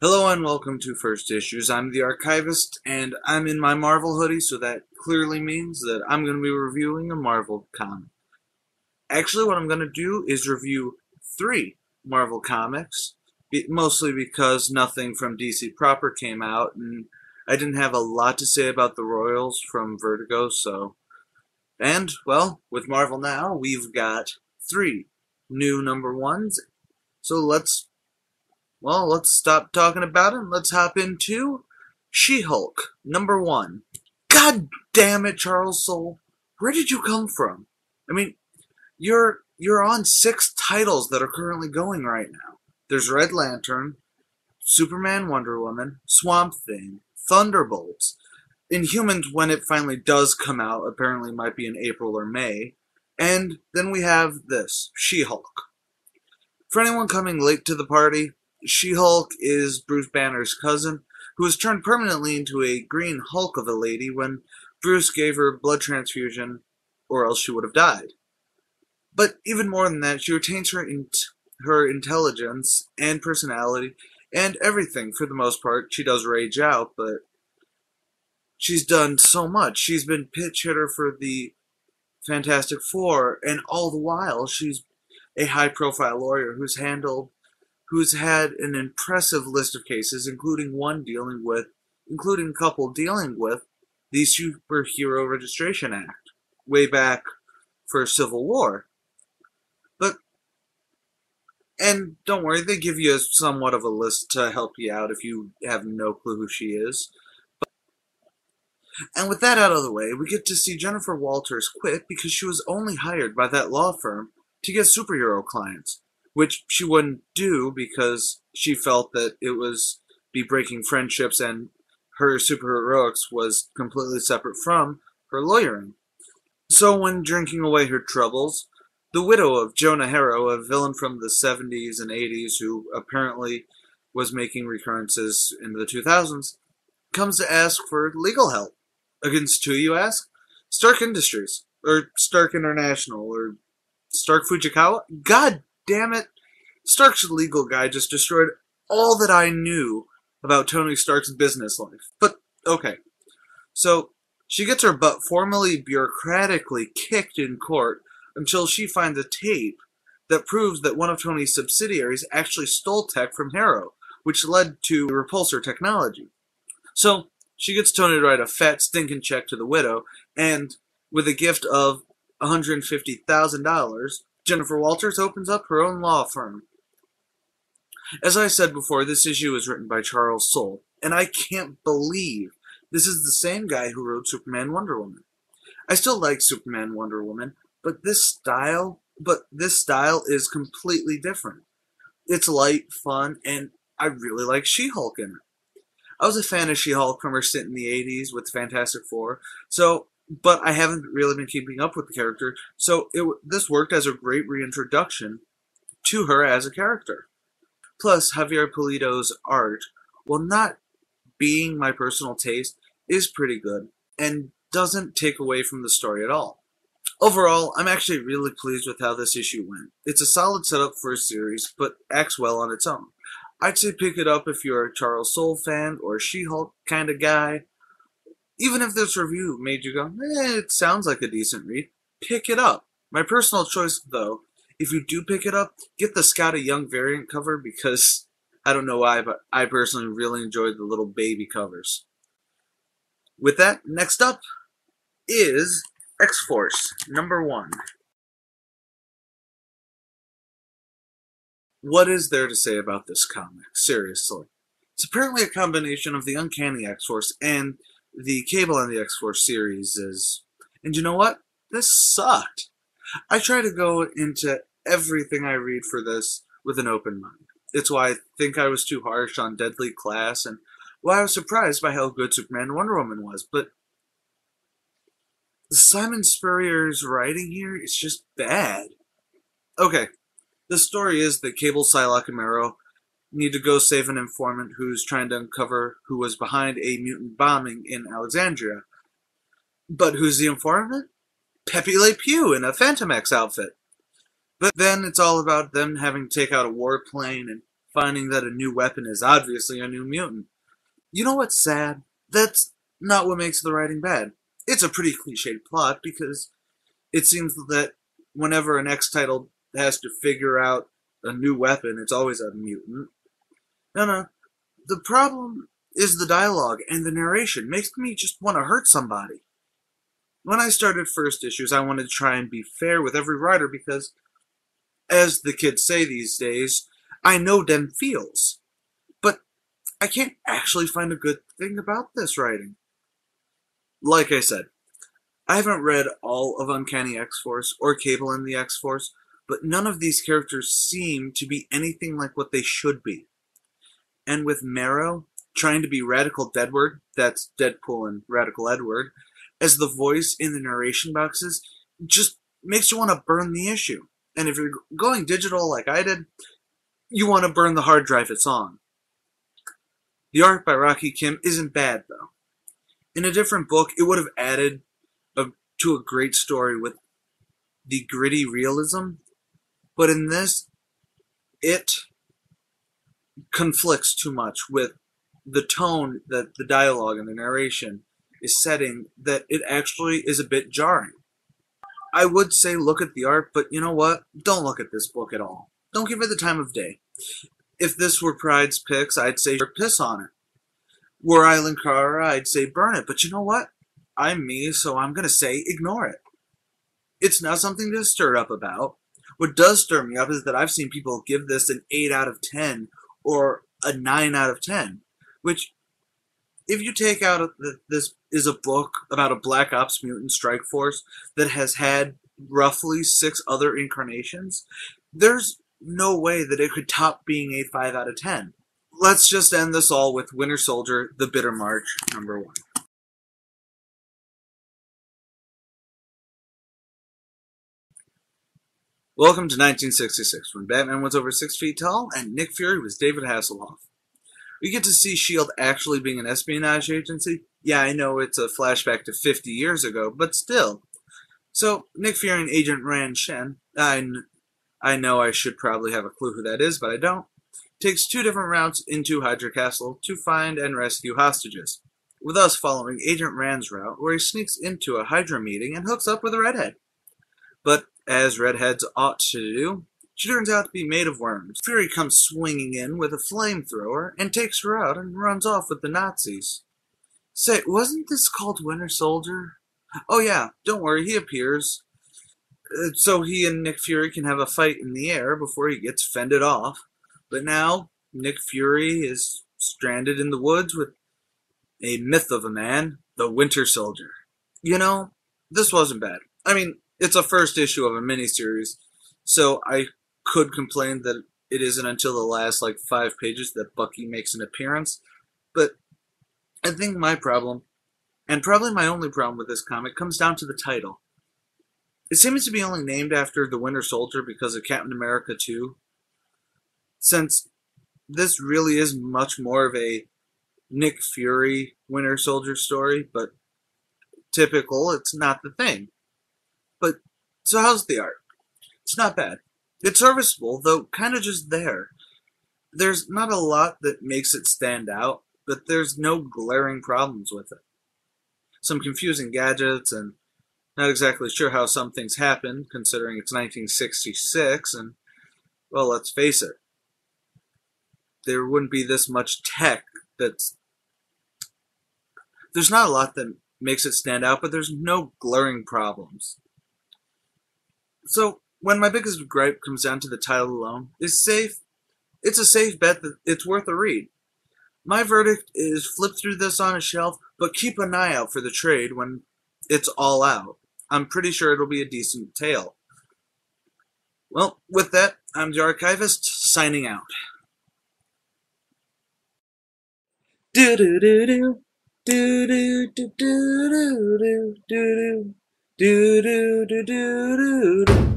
Hello and welcome to First Issues. I'm the Archivist, and I'm in my Marvel hoodie, so that clearly means that I'm going to be reviewing a Marvel comic. Actually, what I'm going to do is review 3 Marvel comics, mostly because nothing from DC proper came out, and I didn't have a lot to say about the Royals from Vertigo, so... And, well, with Marvel Now, we've got 3 new #1s, so let's stop talking about it and let's hop into She-Hulk, #1. God damn it, Charles Soule. Where did you come from? I mean, you're on 6 titles that are currently going right now. There's Red Lantern, Superman, Wonder Woman, Swamp Thing, Thunderbolts. Inhumans, when it finally does come out, apparently might be in April or May. And then we have this, She-Hulk. For anyone coming late to the party, She-Hulk is Bruce Banner's cousin, who was turned permanently into a green Hulk of a lady when Bruce gave her a blood transfusion, or else she would have died. But even more than that, she retains her intelligence and personality and everything for the most part. She does rage out, but she's done so much. She's been pitch hitter for the Fantastic Four, and all the while she's a high-profile lawyer who's had an impressive list of cases, including a couple dealing with the Superhero Registration Act, way back for Civil War. And don't worry, they give you somewhat of a list to help you out if you have no clue who she is. And with that out of the way, we get to see Jennifer Walters quit because she was only hired by that law firm to get superhero clients, which she wouldn't do because she felt that it was be breaking friendships and her superheroics was completely separate from her lawyering. So when drinking away her troubles, the widow of Jonah Harrow, a villain from the 70s and 80s who apparently was making recurrences in the 2000s, comes to ask for legal help. Against who, you ask? Stark Industries, or Stark International, or Stark Fujikawa? God damn it! Stark's legal guy just destroyed all that I knew about Tony Stark's business life. But, okay. So, she gets her butt formally bureaucratically kicked in court until she finds a tape that proves that one of Tony's subsidiaries actually stole tech from Harrow, which led to repulsor technology. So, she gets Tony to write a fat stinking check to the widow, and with a gift of $150,000, Jennifer Walters opens up her own law firm. As I said before, this issue was written by Charles Soule, and I can't believe this is the same guy who wrote Superman Wonder Woman. I still like Superman Wonder Woman, but this style is completely different. It's light, fun, and I really like She-Hulk in it. I was a fan of She-Hulk from her stint in the 80s with Fantastic Four, but I haven't really been keeping up with the character, so this worked as a great reintroduction to her as a character. Plus, Javier Pulido's art, while not being my personal taste, is pretty good, and doesn't take away from the story at all. Overall, I'm actually really pleased with how this issue went. It's a solid setup for a series, but acts well on its own. I'd say pick it up if you're a Charles Soule fan or a She-Hulk kind of guy. Even if this review made you go, it sounds like a decent read, pick it up. My personal choice, though, if you do pick it up, get the Scotty Young variant cover because, I don't know why, but I personally really enjoyed the little baby covers. With that, next up is X-Force, #1. What is there to say about this comic? Seriously. It's apparently a combination of the Uncanny X-Force and the Cable and the X-Force series is... And you know what? This sucked. I try to go into everything I read for this with an open mind. It's why I think I was too harsh on Deadly Class, and why I was surprised by how good Superman and Wonder Woman was, but Simon Spurrier's writing here is just bad. Okay. The story is that Cable, Psylocke, and Marrow need to go save an informant who's trying to uncover who was behind a mutant bombing in Alexandria. But who's the informant? Pepe Le Pew in a Phantom X outfit. But then it's all about them having to take out a warplane and finding that a new weapon is obviously a new mutant. You know what's sad? That's not what makes the writing bad. It's a pretty cliched plot because it seems that whenever an X title has to figure out a new weapon, it's always a mutant. No. The problem is the dialogue and the narration makes me just want to hurt somebody. When I started first issues, I wanted to try and be fair with every writer because, as the kids say these days, I know them feels. But I can't actually find a good thing about this writing. Like I said, I haven't read all of Uncanny X-Force or Cable and the X-Force, but none of these characters seem to be anything like what they should be. And with Marrow trying to be Radical Deadward, that's Deadpool and Radical Edward, as the voice in the narration boxes, just makes you want to burn the issue. And if you're going digital like I did, you want to burn the hard drive it's on. The art by Rocky Kim isn't bad, though. In a different book, it would have added to a great story with the gritty realism, but in this, it conflicts too much with the tone that the dialogue and the narration is setting, that it actually is a bit jarring. I would say look at the art, but you know what? Don't look at this book at all. Don't give it the time of day. If this were Pride's Picks, I'd say piss on it. Were Island Kara, I'd say burn it. But you know what? I'm me, so I'm going to say ignore it. It's not something to stir up about. What does stir me up is that I've seen people give this an 8 out of 10 or a 9 out of 10, which, if you take out that this is a book about a Black Ops mutant strike force that has had roughly 6 other incarnations, there's no way that it could top being a 5 out of 10. Let's just end this all with Winter Soldier, The Bitter March, #1. Welcome to 1966, when Batman was over 6 feet tall and Nick Fury was David Hasselhoff. We get to see S.H.I.E.L.D. actually being an espionage agency. Yeah, I know it's a flashback to 50 years ago, but still. So, Nick Fury and Agent Rand Shen, I know I should probably have a clue who that is, but I don't, takes 2 different routes into Hydra Castle to find and rescue hostages, with us following Agent Rand's route, where he sneaks into a Hydra meeting and hooks up with a redhead. But, as redheads ought to do, she turns out to be made of worms. Fury comes swinging in with a flamethrower and takes her out and runs off with the Nazis. Say, wasn't this called Winter Soldier? Oh yeah, don't worry, he appears. So he and Nick Fury can have a fight in the air before he gets fended off. But now, Nick Fury is stranded in the woods with a myth of a man, the Winter Soldier. You know, this wasn't bad. I mean, it's a first issue of a miniseries, so I could complain that it isn't until the last, 5 pages that Bucky makes an appearance. But I think my problem, and probably my only problem with this comic, comes down to the title. It seems to be only named after the Winter Soldier because of Captain America 2, since this really is much more of a Nick Fury Winter Soldier story, but typical, it's not the thing. But, so how's the art? It's not bad. It's serviceable, though kind of just there. There's not a lot that makes it stand out, but there's no glaring problems with it. Some confusing gadgets, and not exactly sure how some things happen, considering it's 1966, and, well, let's face it, there wouldn't be this much tech that's... There's not a lot that makes it stand out, but there's no glaring problems. So, when my biggest gripe comes down to the title alone, is safe. It's a safe bet that it's worth a read. My verdict is flip through this on a shelf, but keep an eye out for the trade when it's all out. I'm pretty sure it'll be a decent tale. Well, with that, I'm the Archivist, signing out. Do do do do do do do do do do do do do do do do.